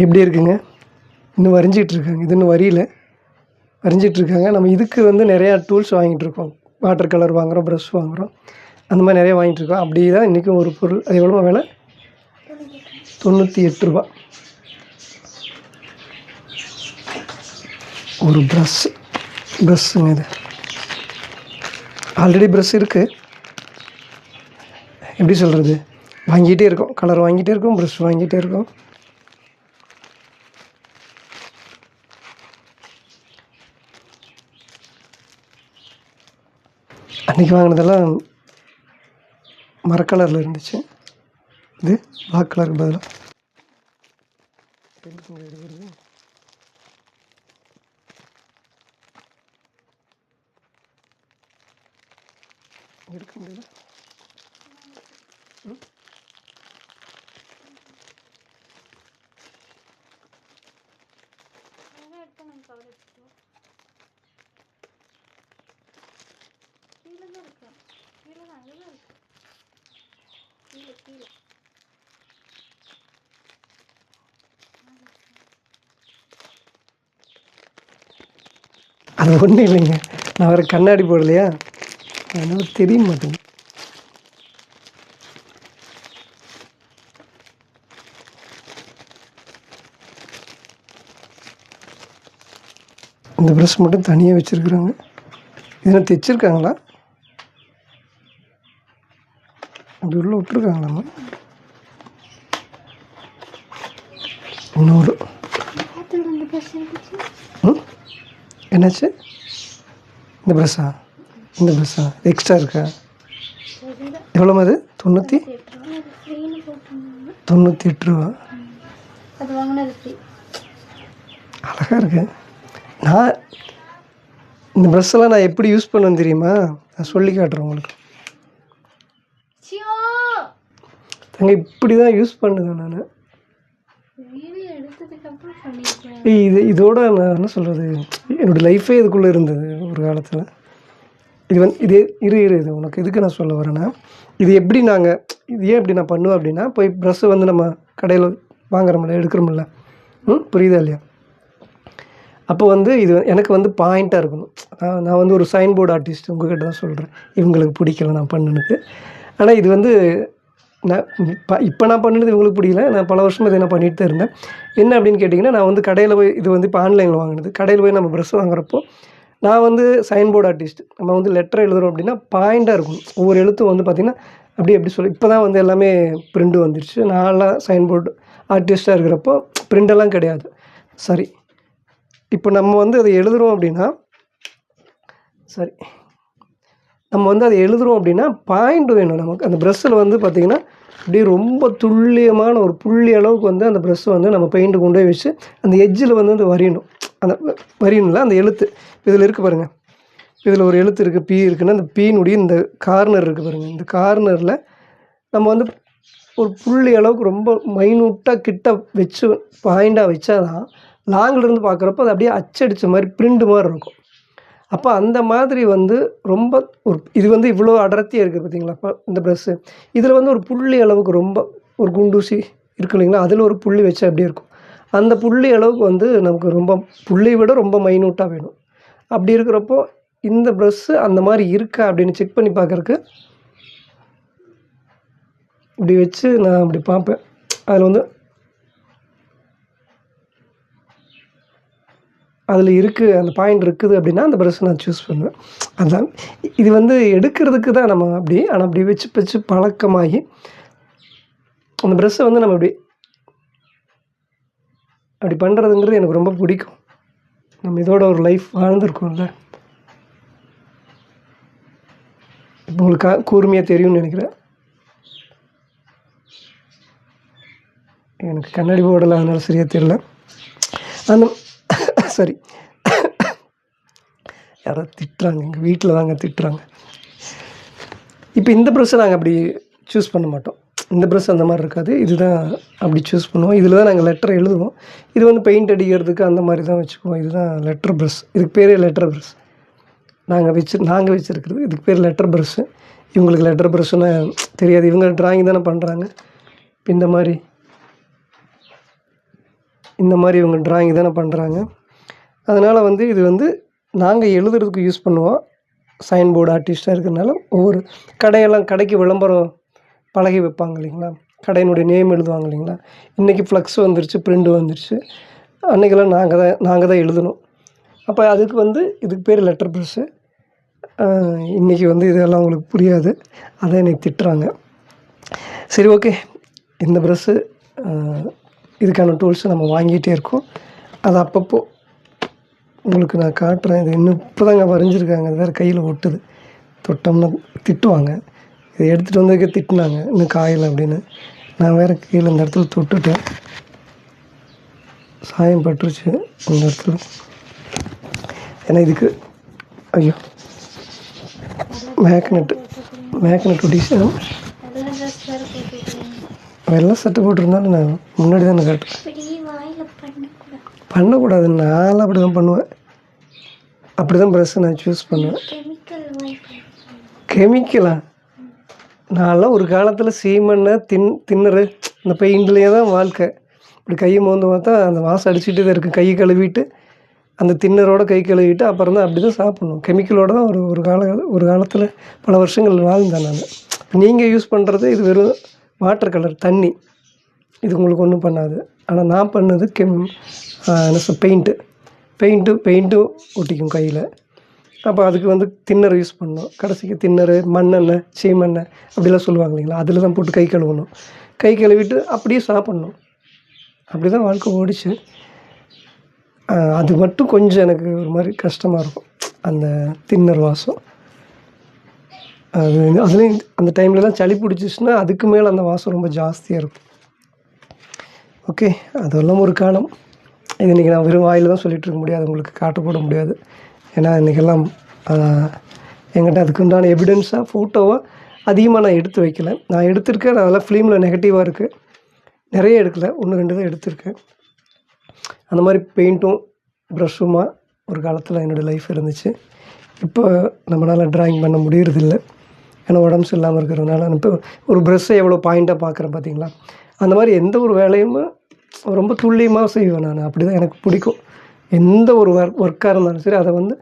எப்படி இருக்குங்க? இன்னும் வரைஞ்சிட்ருக்காங்க. இது இன்னும் வரியல, வரைஞ்சிட்ருக்காங்க. நம்ம இதுக்கு வந்து நிறையா டூல்ஸ் வாங்கிட்டுருக்கோம். வாட்டர் கலர் வாங்குகிறோம், ப்ரஷ் வாங்குகிறோம், அந்த மாதிரி நிறையா வாங்கிட்டுருக்கோம். அப்படி தான் இன்றைக்கும் ஒரு பொருள். அது எவ்வளோ விலை? ரூ. 98. ஒரு ப்ரஷ்ஷுங்க இது. ஆல்ரெடி ப்ரஷ் இருக்குது. எப்படி சொல்கிறது, வாங்கிட்டே இருக்கோம், கலர் வாங்கிட்டே இருக்கோம், ப்ரஷ் வாங்கிட்டே இருக்கோம். அன்றைக்கி வாங்கினதெல்லாம் மரக்கலரில் இருந்துச்சு. இது பிளாக் கலருக்கு பதிலாக எடுக்க முடியல. அது ஒன்றும் இல்லைங்க, நான் வேறு கண்ணாடி போடலையா, அதனால் தெரிய மாட்டேங்குது. இந்த ப்ரஷ் மட்டும் தனியாக வச்சுருக்குறாங்க. இதெல்லாம் தைச்சிருக்காங்களா, அப்படி உள்ள விட்ருக்காங்களாம்மா? இன்னொரு என்னாச்சு? இந்த ப்ரஷ்ஷா எக்ஸ்ட்ரா இருக்கா? எவ்வளோ அது? 98 ரூபா. அழகாக இருக்கு. நான் இந்த ப்ரஷ்ஷெல்லாம் நான் எப்படி யூஸ் பண்ணுவேன் தெரியுமா? நான் சொல்லி காட்டுறேன் உங்களுக்கு. இப்படி தான் யூஸ் பண்ணுவேன் நான். இதோட நான் என்ன சொல்கிறது, என்னோடய லைஃபே இதுக்குள்ளே இருந்தது ஒரு காலத்தில். இது இது உனக்கு எதுக்கு நான் சொல்ல வரேன்னா, இது எப்படி இது ஏன் இப்படி நான் பண்ணுவேன் அப்படின்னா, போய் ப்ரஷ்ஷை வந்து நம்ம கடையில் வாங்குறோம்ல, எடுக்கிறோம்ல, புரியுதா இல்லையா? அப்போ வந்து இது எனக்கு வந்து பாயிண்ட்டாக இருக்கணும். நான் வந்து ஒரு சைன் போர்டு ஆர்டிஸ்ட், உங்கள்கிட்ட தான் சொல்கிறேன். இவங்களுக்கு பிடிக்கல நான் பண்ணினது. ஆனால் இது வந்து நான் இப்போ நான் பண்ணினது இவங்களுக்கு பிடிக்கல. நான் பல வருஷமாக இதை நான் பண்ணிட்டு தான் இருந்தேன். என்ன அப்படின்னு கேட்டிங்கன்னா, நான் வந்து கடையில் போய் இது வந்து இப்போ ஆன்லைனில் வாங்கினது. கடையில் போய் நம்ம ப்ரஷ் வாங்குறப்போ நான் வந்து சைன் போர்டு ஆர்டிஸ்ட். நம்ம வந்து லெட்டர் எழுதுகிறோம் அப்படின்னா பாயிண்ட்டாக இருக்கணும். ஒவ்வொரு எழுத்தும் வந்து பார்த்திங்கன்னா எப்படி சொல்லி, இப்போ தான் வந்து எல்லாமே பிரிண்ட் வந்துடுச்சு. நான்லாம் சைன் போர்டு ஆர்டிஸ்ட்டாக இருக்கிறப்போ பிரிண்டெல்லாம் கிடையாது. சரி, இப்போ நம்ம வந்து அதை எழுதுகிறோம் அப்படின்னா நம்ம வந்து அதை எழுதுகிறோம் அப்படின்னா பாயிண்ட் வேணும் நமக்கு. அந்த ப்ரஷ்ஷில் வந்து பார்த்திங்கன்னா அப்படியே ரொம்ப துல்லியமான ஒரு புள்ளி அளவுக்கு வந்து அந்த ப்ரஷ்ஷை வந்து நம்ம பெயிண்ட்டு கொண்டு போய் வச்சு அந்த எட்ஜில் வந்து வரையணும். அந்த வரையணும்ல, அந்த எழுத்து இதில் இருக்குது பாருங்கள். இதில் ஒரு எழுத்து இருக்குது, பி இருக்குன்னா, அந்த பீனுடைய இந்த கார்னர் இருக்குது பாருங்கள். இந்த கார்னரில் நம்ம வந்து ஒரு புள்ளி அளவுக்கு ரொம்ப மைனூட்டாக கிட்ட வச்சு பாயிண்டாக வச்சா தான் லாங்கிலேருந்து பார்க்குறப்போ அது அப்படியே அச்சடித்த மாதிரி பிரிண்ட் மாதிரி இருக்கும். அப்போ அந்த மாதிரி வந்து ரொம்ப இது வந்து இவ்வளோ அடர்த்தியாக இருக்குது பார்த்தீங்களா? அப்போ இந்த ப்ரஷ்ஷு இதில் வந்து ஒரு புள்ளி அளவுக்கு ரொம்ப ஒரு குண்டூசி இருக்கு இல்லைங்களா, அதில் ஒரு புள்ளி வச்சா அப்படியே இருக்கும். அந்த புள்ளி அளவுக்கு வந்து நமக்கு ரொம்ப புள்ளியை விட ரொம்ப மைனூட்டாக வேணும். அப்படி இருக்கிறப்போ இந்த ப்ரஷ்ஷு அந்த மாதிரி இருக்கா அப்படின்னு செக் பண்ணி பார்க்குறக்கு இப்படி வச்சு நான் அப்படி பார்ப்பேன். அதில் வந்து அதில் இருக்குது, அந்த பாயிண்ட் இருக்குது அப்படின்னா அந்த ப்ரஷ்ஷை நான் சூஸ் பண்ணுவேன். அதுதான் இது வந்து எடுக்கிறதுக்கு தான் நம்ம அப்படி. ஆனால் அப்படி வச்சு பழக்கமாகி அந்த ப்ரஷ்ஷை வந்து நம்ம அப்படி பண்ணுறதுங்கிறது எனக்கு ரொம்ப பிடிக்கும். நம்ம இதோட ஒரு லைஃப் வாழ்ந்துருக்கோம்ல. இப்போ உங்களுக்கு கூர்மையாக தெரியும்னு நினைக்கிறேன். எனக்கு கண்ணாடி போடலை, அதனால சரியாக தெரியல. அந்த சரி, யாரோ திட்டுறாங்க, எங்கள் வீட்டில் தாங்க திட்டுறாங்க. இப்போ இந்த ப்ரஷ்ஷை நாங்கள் அப்படி சூஸ் பண்ண மாட்டோம். இந்த ப்ரஷ் அந்த மாதிரி இருக்காது. இதுதான் அப்படி சூஸ் பண்ணுவோம். இதில் தான் நாங்கள் லெட்டர் எழுதுவோம். இது வந்து பெயிண்ட் அடிக்கிறதுக்கு அந்த மாதிரி தான் வச்சுக்குவோம். இதுதான் லெட்டர் ப்ரஷ். இதுக்கு பேரே லெட்டர் ப்ரஷ். நாங்கள் வச்சுருக்கிறது இதுக்கு பேர் லெட்டர் ப்ரஷ்ஷு. இவங்களுக்கு லெட்டர் ப்ரஷ்ஷுன்னா தெரியாது. இவங்க ட்ராயிங் தானே பண்ணுறாங்க. இப்போ இந்த மாதிரி இந்த மாதிரி இவங்க ட்ராயிங் தானே பண்ணுறாங்க. அதனால் வந்து இது வந்து நாங்கள் எழுதுறதுக்கு யூஸ் பண்ணுவோம். சைன் போர்டு ஆர்டிஸ்ட்டாக இருக்கிறதுனால ஒவ்வொரு கடைக்கு விளம்பரம் பலகை வைப்பாங்க இல்லைங்களா, கடையினுடைய நேம் எழுதுவாங்க இல்லைங்களா. இன்றைக்கி ஃப்ளக்ஸ் வந்துருச்சு, பிரிண்ட் வந்துருச்சு. அன்றைக்கெல்லாம் நாங்கள் தான் எழுதணும். அப்போ அதுக்கு வந்து இதுக்கு பேர் லெட்டர் ப்ரெஸ்ஸு. இன்றைக்கி வந்து இதெல்லாம் உங்களுக்கு புரியாது, அதான் என்னை திட்டுறாங்க. சரி, ஓகே. இந்த ப்ரெஸ்ஸு இதுக்கான டூல்ஸை நம்ம வாங்கிட்டே இருக்கோம். அது அப்பப்போ உங்களுக்கு நான் காட்டுறேன். இது இன்னும் இப்போ தாங்க வரைஞ்சிருக்காங்க, அது வேறு கையில் ஒட்டுது, தொட்டோம்னா திட்டுவாங்க. இதை எடுத்துகிட்டு வந்ததுக்கே திட்டினாங்க, இன்னும் காயலை அப்படின்னு. நான் வேறு கீழே இந்த இடத்துல தொட்டுட்டேன், சாயம் பட்டுருச்சு இந்த இடத்துல. ஏன்னா இதுக்கு ஐயோ மேக்னெட் ஒட்டிச்சு. வெள்ளை சட்டை போட்டிருந்தாலும் நான் முன்னாடி தான் காட்டுறேன். பண்ணக்கூடாது, நான்லாம் அப்படி தான் பண்ணுவேன். அப்படி தான் ப்ரெஷ்ஷை நான் சூஸ் பண்ணுவேன். கெமிக்கலா? நான்லாம் ஒரு காலத்தில் சீமெண்ணெய் தின்னரு இந்த பெயிண்ட்லேயே தான் வாழ்க்கை. இப்படி கையை மோந்து பார்த்தா அந்த வாசம் அடிச்சுட்டு தான் இருக்குது. கை கழுவிட்டு அந்த தின்னரோட கை கழுவிட்டு அப்புறம் தான் அப்படி தான் சாப்பிட்ணும். கெமிக்கலோடு தான் ஒரு காலத்தில் பல வருஷங்கள் வாழ்ந்தேன் நான். நீங்கள் யூஸ் பண்ணுறது இது வெறும் வாட்டர் கலர் தண்ணி, இது உங்களுக்கு ஒன்றும் பண்ணாது. ஆனால் நான் பண்ணது பெயிண்ட்டு ஒட்டிக்கும் கையில். அப்போ அதுக்கு வந்து தின்னர் யூஸ் பண்ணணும். கடைசிக்கு தின்னர், மண்ணெண்ணெய், சீமெண்ணெய் அப்படிலாம் சொல்லுவாங்க இல்லைங்களா, அதில் தான் போட்டு கை கழுவணும். கை கழுவிட்டு அப்படியே சாப்பிட்ணும். அப்படி தான் வாழ்க்கை ஓடிச்சு. அது மட்டும் கொஞ்சம் எனக்கு ஒரு மாதிரி கஷ்டமாக இருக்கும், அந்த தின்னர் வாசம். அதுலேயும் அந்த டைம்லலாம் சளி பிடிச்சிச்சுன்னா அதுக்கு மேலே அந்த வாசம் ரொம்ப ஜாஸ்தியாக இருக்கும். ஓகே, அதெல்லாம் ஒரு காலம். இது இன்றைக்கி நான் வெறும் வாயில் தான் சொல்லிகிட்டு இருக்க முடியாது, உங்களுக்கு காட்ட போட முடியாது. ஏன்னா இன்றைக்கெல்லாம் என்கிட்ட அதுக்கு உண்டான எவிடன்ஸாக ஃபோட்டோவாக அதிகமாக நான் எடுத்து வைக்கல. நான் எடுத்திருக்கேன், அதெல்லாம் ஃபிலிமில் நெகட்டிவாக இருக்குது, நிறைய எடுக்கலை, 1-2 தான் எடுத்திருக்கேன். அந்த மாதிரி பெயிண்ட்டும் ப்ரஷ்ஷுமா ஒரு காலத்தில் என்னோடய லைஃப் இருந்துச்சு. இப்போ நம்மளால் ட்ராயிங் பண்ண முடியறதில்ல, ஏன்னா உடம்பு சரியில்லாமல் இருக்கிறதுனால. இப்போ ஒரு ப்ரெஷ்ஷை எவ்வளோ பாயிண்ட்டாக பார்க்குறேன் பார்த்தீங்களா. அந்த மாதிரி எந்த ஒரு வேலையும் ரொம்ப துல்லியமாக செய்வேன் நான். அப்படி தான் எனக்கு பிடிக்கும். எந்த ஒரு ஒர்க்காக இருந்தாலும் சரி, அதை வந்து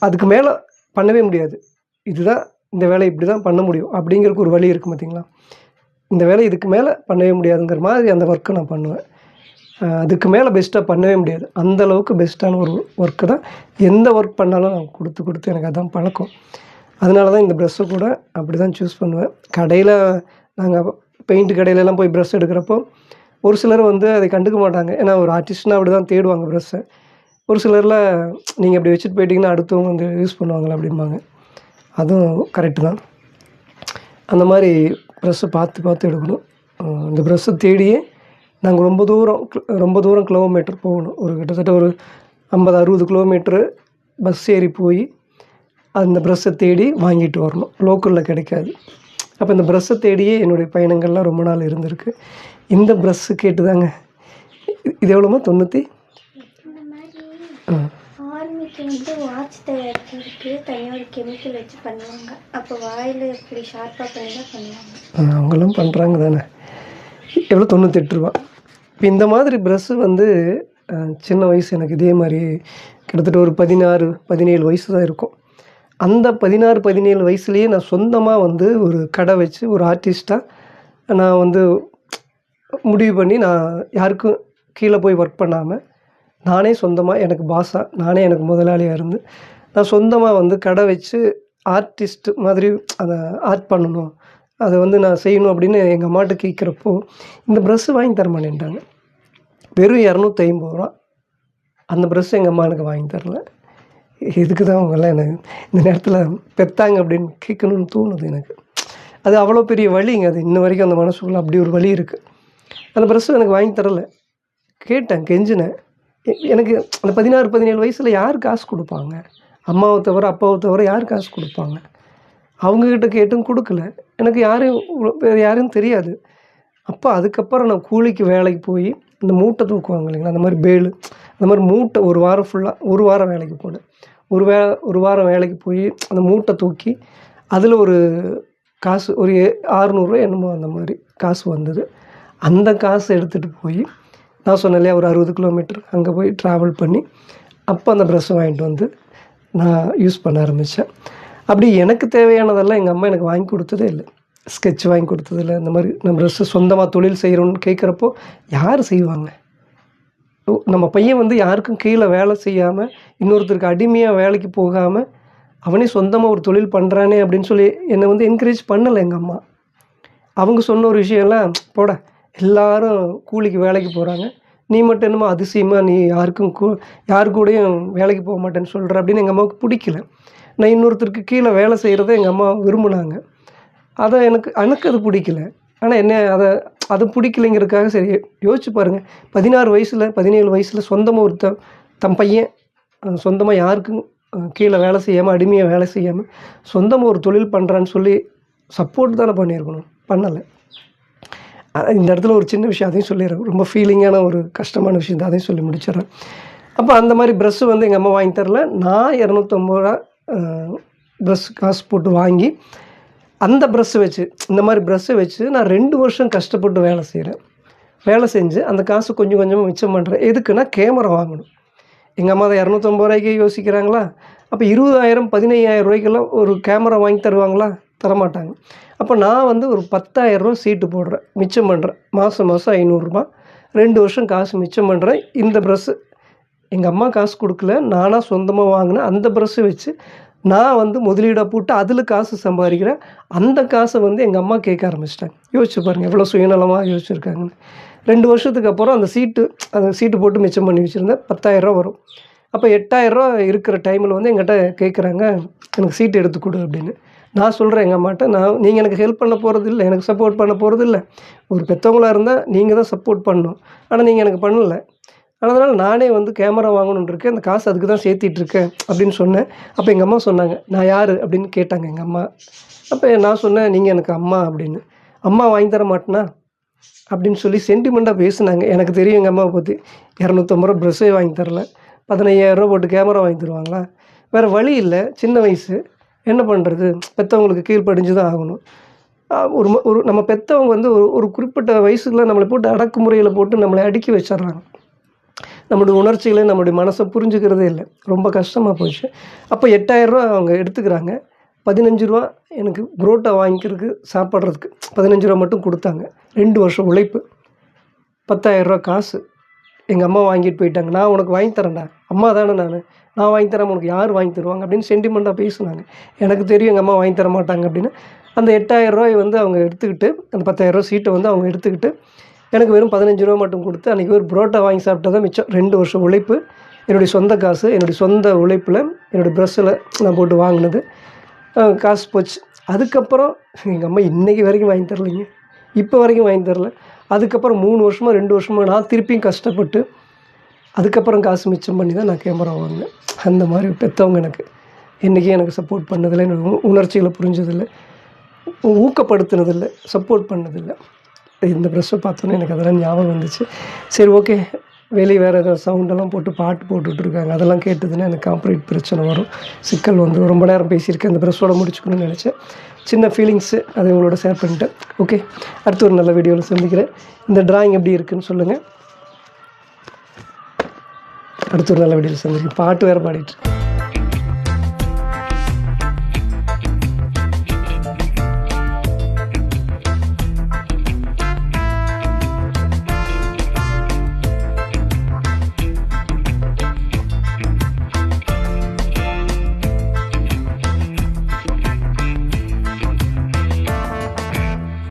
அதுக்கு மேலே பண்ணவே முடியாது. இதுதான் இந்த வேலை, இப்படி தான் பண்ண முடியும் அப்படிங்கிறதுக்கு ஒரு வழி இருக்குது பார்த்தீங்களா. இந்த வேலை இதுக்கு மேலே பண்ணவே முடியாதுங்கிற மாதிரி அந்த ஒர்க்கை நான் பண்ணுவேன். அதுக்கு மேலே பெஸ்ட்டாக பண்ணவே முடியாது, அந்தளவுக்கு பெஸ்ட்டான ஒரு ஒர்க்கு தான். எந்த ஒர்க் பண்ணாலும் நான் கொடுத்து எனக்கு அதுதான் பழக்கம். அதனால தான் இந்த ப்ரெஷ்ஷை கூட அப்படி தான் சூஸ் பண்ணுவேன். கடையில் நாங்கள் பெயிண்ட் கடையிலலாம் போய் ப்ரெஷ் எடுக்கிறப்போ ஒரு சிலர் வந்து அதை கண்டுக்க மாட்டாங்க. ஏன்னா ஒரு ஆர்டிஸ்ட்னால் அப்படி தான் தேடுவாங்க ப்ரெஷ்ஷை. ஒரு சிலரில் நீங்கள் அப்படி வச்சுட்டு போயிட்டிங்கன்னா அடுத்தவங்க வந்து யூஸ் பண்ணுவாங்களா அப்படிம்பாங்க. அதுவும் கரெக்டு தான். அந்த மாதிரி ப்ரெஷ்ஷை பார்த்து எடுக்கணும். இந்த ப்ரெஷ்ஷை தேடியே நாங்கள் ரொம்ப தூரம் கிலோமீட்டர் போகணும். கிட்டத்தட்ட ஒரு 50-60 கிலோமீட்ரு பஸ் ஏறி போய் அந்த ப்ரெஷ்ஷை தேடி வாங்கிட்டு வரணும். லோக்கலில் கிடைக்காது. அப்போ இந்த ப்ரெஷ்ஷை தேடியே என்னுடைய பயணங்கள்லாம் ரொம்ப நாள் இருந்திருக்கு. இந்த ப்ரெஷ்ஷு கேட்டு தாங்க. இது எவ்வளோமா? 90. ஆர்மிக்கு வந்து வாட்ச் தயாரிக்கிறதுக்கு தனியாக ஒரு கெமிக்கல் வச்சு பண்ணுவாங்க. அப்போ வாயில் இப்படி ஷார்ப்பாக பண்ணி தான் பண்ணுவாங்க. அவங்களாம் பண்ணுறாங்க தானே. எவ்வளோ? 98 ரூபா. இப்போ இந்த மாதிரி ப்ரெஷ்ஷு வந்து சின்ன வயசு எனக்கு இதே மாதிரி கிட்டத்தட்ட ஒரு 16-17 வயசு தான் இருக்கும். அந்த 16-17 வயசுலேயே நான் சொந்தமாக வந்து ஒரு கடை வச்சு ஒரு ஆர்டிஸ்ட்டாக நான் வந்து முடிவு பண்ணி, நான் யாருக்கும் கீழே போய் ஒர்க் பண்ணாமல் நானே சொந்தமாக எனக்கு பாஸாக, நானே எனக்கு முதலாளியாக இருந்து நான் சொந்தமாக வந்து கடை வச்சு ஆர்டிஸ்ட் மாதிரி அதை ஆர்ட் பண்ணணும், அதை வந்து நான் செய்யணும் அப்படின்னு எங்கள் அம்மாட்ட கேட்குறப்போ இந்த ப்ரெஷ்ஷு வாங்கி தரமாட்டேன்ட்டாங்க. வெறும் 250 ரூபா. அந்த ப்ரெஷ்ஷு எங்கள் அம்மா எனக்கு வாங்கி தரல. எதுக்கு தான் அவங்கெல்லாம் எனக்கு இந்த நேரத்தில் பெற்றாங்க அப்படின்னு கேட்கணும்னு தோணுது எனக்கு. அது அவ்வளோ பெரிய வலிங்க. அது இன்ன வரைக்கும் அந்த மனசுக்குள்ளே அப்படி ஒரு வலி இருக்குது. அந்த ப்ரெஷ்ஷு எனக்கு வாங்கி தரலை. கேட்டேன், கெஞ்சினேன். எனக்கு அந்த 16-17 வயசில் யார் காசு கொடுப்பாங்க? அம்மாவை தவிர அப்பாவை தவிர யார் காசு கொடுப்பாங்க? அவங்கக்கிட்ட கேட்டும் கொடுக்கல. எனக்கு யாரையும் தெரியாது. அப்போ அதுக்கப்புறம் நான் கூலிக்கு வேலைக்கு போய் இந்த மூட்டை தூக்குவாங்க இல்லைங்களா, அந்த மாதிரி பேலு, அந்த மாதிரி மூட்டை ஒரு வாரம் ஃபுல்லாக ஒரு வாரம் வேலைக்கு போனேன். ஒரு வாரம் வேலைக்கு போய் அந்த மூட்டை தூக்கி அதில் ஒரு காசு ஒரு 600 ரூபா என்னமோ அந்த மாதிரி காசு வந்தது. அந்த காசு எடுத்துகிட்டு போய் நான் சொன்னேன் இல்லையா ஒரு 60 கிலோமீட்டர் அங்கே போய் ட்ராவல் பண்ணி அப்போ அந்த ப்ரெஷ்ஷை வாங்கிட்டு வந்து நான் யூஸ் பண்ண ஆரம்பித்தேன். அப்படி எனக்கு தேவையானதெல்லாம் எங்கள் அம்மா எனக்கு வாங்கி கொடுத்ததே இல்லை. ஸ்கெட்ச் வாங்கி கொடுத்ததில்ல. இந்த மாதிரி நம்ம ப்ரெஷ்ஷு சொந்தமாக தொழில் செய்கிறோன்னு கேட்குறப்போ யார் செய்வாங்க? நம்ம பையன் வந்து யாருக்கும் கீழே வேலை செய்யாமல் இன்னொருத்தருக்கு அடிமையாக வேலைக்கு போகாமல் அவனே சொந்தமாக ஒரு தொழில் பண்ணுறானே அப்படின்னு சொல்லி என்னை வந்து என்கரேஜ் பண்ணலை எங்கள் அம்மா. அவங்க சொன்ன ஒரு விஷயம்லாம் போட எல்லாரும் கூலிக்கு வேலைக்கு போகிறாங்க, நீ மட்டும் என்னமோ அதிசயமாக நீ யாரு கூடயும் வேலைக்கு போக மாட்டேன்னு சொல்கிற அப்படின்னு எங்கள் அம்மாவுக்கு பிடிக்கல. நான் இன்னொருத்தருக்கு கீழே வேலை செய்கிறத எங்கள் அம்மா விரும்பினாங்க. அதை எனக்கு அது பிடிக்கல. ஆனால் என்ன அது பிடிக்கலைங்கிறதுக்காக சரி யோசிச்சு பாருங்கள், 16 வயசில் 17 வயசில் சொந்தமாக தன் பையன் சொந்தமாக யாருக்கும் கீழே வேலை செய்யாமல் அடிமையாக வேலை செய்யாமல் சொந்தமாக ஒரு தொழில் பண்ணுறான்னு சொல்லி சப்போர்ட் தானே பண்ணியிருக்கணும், பண்ணலை. இந்த இடத்துல ஒரு சின்ன விஷயம் அதையும் சொல்லிடுறேன், ரொம்ப ஃபீலிங்கான ஒரு கஷ்டமான விஷயம் தான், அதையும் சொல்லி முடிச்சிடறேன். அப்போ அந்த மாதிரி ப்ரெஷ்ஷு வந்து எங்கள் அம்மா வாங்கி தரல. நான் 250 ரூபா ப்ரெஷ் காசு போட்டு வாங்கி அந்த ப்ரெஷ்ஷை வச்சு இந்த மாதிரி ப்ரெஷ்ஷை வச்சு நான் 2 வருஷம் கஷ்டப்பட்டு வேலை செய்கிறேன். வேலை செஞ்சு அந்த காசு கொஞ்சம் கொஞ்சமாக மிச்சம் பண்ணுறேன். எதுக்குன்னா கேமரா வாங்கணும். எங்கள் அம்மா அதை 250 ரூபாய்க்கு யோசிக்கிறாங்களா? அப்போ 20,000 15,000 ரூபாய்க்கெல்லாம் ஒரு கேமரா வாங்கி தருவாங்களா? தரமாட்டாங்க. அப்போ நான் வந்து ஒரு 10,000 ரூபா சீட்டு போடுறேன், மிச்சம் பண்ணுறேன். மாதம் 500 ரூபா 2 வருஷம் காசு மிச்சம் பண்ணுறேன். இந்த ப்ரெஷ்ஷு எங்கள் அம்மா காசு கொடுக்கல, நானாக சொந்தமாக வாங்கினேன். அந்த ப்ரெஷ்ஷை வச்சு நான் வந்து முதலீடாக போட்டு அதில் காசு சம்பாதிக்கிறேன். அந்த காசை வந்து எங்கள் அம்மா கேட்க ஆரம்பிச்சிட்டாங்க. யோசிச்சு பாருங்கள் எவ்வளோ சுயநலமாக யோசிச்சுருக்காங்கன்னு. 2 வருஷத்துக்கு அப்புறம் அந்த சீட்டு போட்டு மிச்சம் பண்ணி வச்சுருந்தேன். 10,000 ரூபா வரும். அப்போ 8,000 ரூபா இருக்கிற டைமில் வந்து எங்கிட்ட கேட்குறாங்க, எனக்கு சீட்டு எடுத்து கொடு அப்படின்னு. நான் சொல்கிறேன் எங்கள் அம்மாட்ட, நீங்கள் எனக்கு ஹெல்ப் பண்ண போகிறது இல்லை, எனக்கு சப்போர்ட் பண்ண போகிறது இல்லை. ஒரு பெற்றவங்களாக இருந்தால் நீங்கள் தான் சப்போர்ட் பண்ணணும். ஆனால் நீங்கள் எனக்கு பண்ணலை. அதனால் நானே வந்து கேமரா வாங்கணுன்னு இருக்கேன், அந்த காசு அதுக்கு தான் சேர்த்திட்ருக்கேன் அப்படின்னு சொன்னேன். அப்போ எங்கள் அம்மா சொன்னாங்க, நான் யார் அப்படின்னு கேட்டாங்க எங்கள் அம்மா. அப்போ நான் சொன்னேன், நீங்கள் எனக்கு அம்மா அப்படின்னு. அம்மா வாங்கி தர மாட்டேனா அப்படின்னு சொல்லி சென்டிமெண்ட்டாக பேசுனாங்க. எனக்கு தெரியும் எங்கள் அம்மாவை பற்றி. 250 ரூபா ப்ரெஷ்ஷே வாங்கி தரல, 15,000 ரூபா போட்டு கேமரா வாங்கி தருவாங்களா? வேறு வழி இல்லை, சின்ன வயசு, என்ன பண்ணுறது? பெற்றவங்களுக்கு கீழ்ப்படிஞ்சு தான் ஆகணும். ஒரு நம்ம பெற்றவங்க வந்து ஒரு குறிப்பிட்ட வயசுக்குள்ள நம்மளை போட்டு அடக்குமுறையில் போட்டு நம்மளை அடுக்கி வச்சிட்றாங்க. நம்மளுடைய உணர்ச்சிகளை நம்மளுடைய மனசை புரிஞ்சுக்கிறதே இல்லை. ரொம்ப கஷ்டமாக போச்சு. அப்போ 8,000 ரூபா அவங்க எடுத்துக்கிறாங்க. 15 ரூபா எனக்கு புரோட்டா வாங்கிக்கிறதுக்கு சாப்பிட்றதுக்கு 15 ரூபா மட்டும் கொடுத்தாங்க. 2 வருஷம் உழைப்பு, 10,000 ரூபா காசு எங்கள் அம்மா வாங்கிட்டு போயிட்டாங்க. நான் உனக்கு வாங்கி தரேன்டா, அம்மா தானே நான் வாங்கி தரேன், உனக்கு யார் வாங்கி தருவாங்க அப்படின்னு சென்டிமெண்ட்டாக பேசுனாங்க. எனக்கு தெரியும் எங்கள் அம்மா வாங்கி தர மாட்டாங்க அப்படின்னு. அந்த 8,000 ரூபாய் வந்து அவங்க எடுத்துக்கிட்டு, அந்த 10,000 ரூபா சீட்டை வந்து அவங்க எடுத்துக்கிட்டு எனக்கு வெறும் 15 ரூபா மட்டும் கொடுத்து அன்றைக்கி ஒரு புரோட்டா வாங்கி சாப்பிட்டா தான் மிச்சம். 2 வருஷம் உழைப்பு, என்னுடைய சொந்த காசு, என்னுடைய சொந்த உழைப்பில் என்னுடைய ப்ரெஷ்ஷில் நான் போட்டு வாங்கினது காசு போச்சு. அதுக்கப்புறம் எங்கள் அம்மா இன்றைக்கி வரைக்கும் வாங்கி தரலைங்க, இப்போ வரைக்கும் வாங்கி தரல. அதுக்கப்புறம் 3 வருஷமாக 2 வருஷமாக நான் திருப்பியும் கஷ்டப்பட்டு அதுக்கப்புறம் காசு மிச்சம் பண்ணி தான் நான் கேமரா வாங்கினேன். அந்த மாதிரி பெற்றவங்க என்றைக்கும் எனக்கு சப்போர்ட் பண்ணதில்லை, எனக்கு உணர்ச்சிகளை புரிஞ்சதில்லை, ஊக்கப்படுத்தினதில்லை, சப்போர்ட் பண்ணதில்லை. இந்த ப்ரெஷ்ஷை பார்த்தோன்னே எனக்கு அதெல்லாம் ஞாபகம் வந்துச்சு. சரி ஓகே, வெளியே வேறு ஏதாவது சவுண்டெல்லாம் போட்டு பாட்டு போட்டுட்ருக்காங்க, அதெல்லாம் கேட்டதுன்னா எனக்கு கார்ப்பரேட் பிரச்சனை வரும், சிக்கல் வந்து ரொம்ப நேரம் பேசியிருக்கேன். இந்த ப்ரெஷ்ஷோட முடிச்சுக்கணும்னு நினச்சேன். சின்ன ஃபீலிங்ஸு அதை உங்களோட ஷேர் பண்ணிட்டேன். ஓகே, அடுத்து ஒரு நல்ல வீடியோவில் சந்திக்கிறேன். இந்த ட்ராயிங் எப்படி இருக்குதுன்னு சொல்லுங்கள். அடுத்து ஒரு நல்ல வீடியோவில் சந்திக்கிறேன். பாட்டு வேறு பாடிட்டு